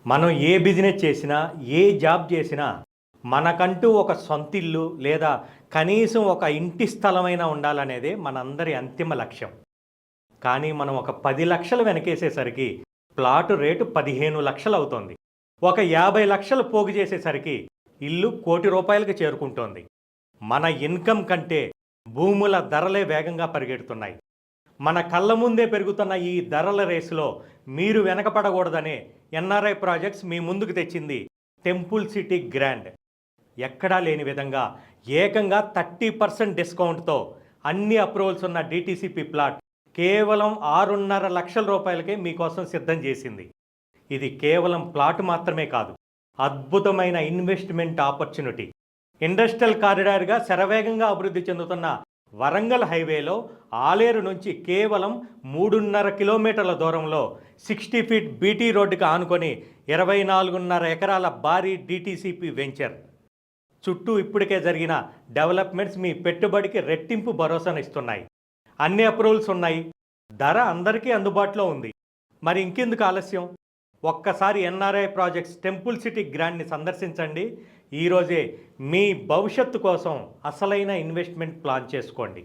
మనం ఏ బిజినెస్ చేసినా, ఏ జాబ్ చేసినా మనకంటూ ఒక సొంతిల్లు లేదా కనీసం ఒక ఇంటి స్థలమైనా ఉండాలనేదే మనందరి అంతిమ లక్ష్యం. కానీ మనం ఒక 10,00,000 వెనకేసేసరికి ప్లాటు రేటు 15,00,000 అవుతోంది. ఒక 50,00,000 పోగు చేసేసరికి ఇల్లు ₹1,00,00,000కి చేరుకుంటోంది. మన ఇన్కమ్ కంటే భూముల ధరలే వేగంగా పరిగెడుతున్నాయి. మన కళ్ళ ముందే పెరుగుతున్న ఈ ధరల రేసులో మీరు వెనకపడకూడదనే ఎన్ఆర్ఐ ప్రాజెక్ట్స్ మీ ముందుకు తెచ్చింది టెంపుల్ సిటీ గ్రాండ్. ఎక్కడా లేని విధంగా ఏకంగా 30% డిస్కౌంట్తో అన్ని అప్రూవల్స్ ఉన్న డిటిసిపి ప్లాట్ కేవలం ₹6,50,000కే మీకోసం సిద్ధం చేసింది. ఇది కేవలం ప్లాట్ మాత్రమే కాదు, అద్భుతమైన ఇన్వెస్ట్మెంట్ ఆపర్చునిటీ. ఇండస్ట్రియల్ కారిడార్గా శరవేగంగా అభివృద్ధి చెందుతున్న వరంగల్ హైవేలో ఆలేరు నుంచి కేవలం 3.5 కిలోమీటర్ల దూరంలో 60 ఫీట్ బీటీ రోడ్డుకి ఆనుకొని 24.5 ఎకరాల భారీ డిటిసిపి వెంచర్. చుట్టూ ఇప్పటికే జరిగిన డెవలప్మెంట్స్ మీ పెట్టుబడికి రెట్టింపు భరోసానిస్తున్నాయి. అన్ని అప్రూవల్స్ ఉన్నాయి, ధర అందరికీ అందుబాటులో ఉంది. మరి ఇంకెందుకు ఆలస్యం? ఒక్కసారి ఎన్ఆర్ఐ ప్రాజెక్ట్స్ టెంపుల్ సిటీ గ్రాండ్ని సందర్శించండి. ఈరోజే మీ భవిష్యత్తు కోసం అసలైన ఇన్వెస్ట్మెంట్ ప్లాన్ చేసుకోండి.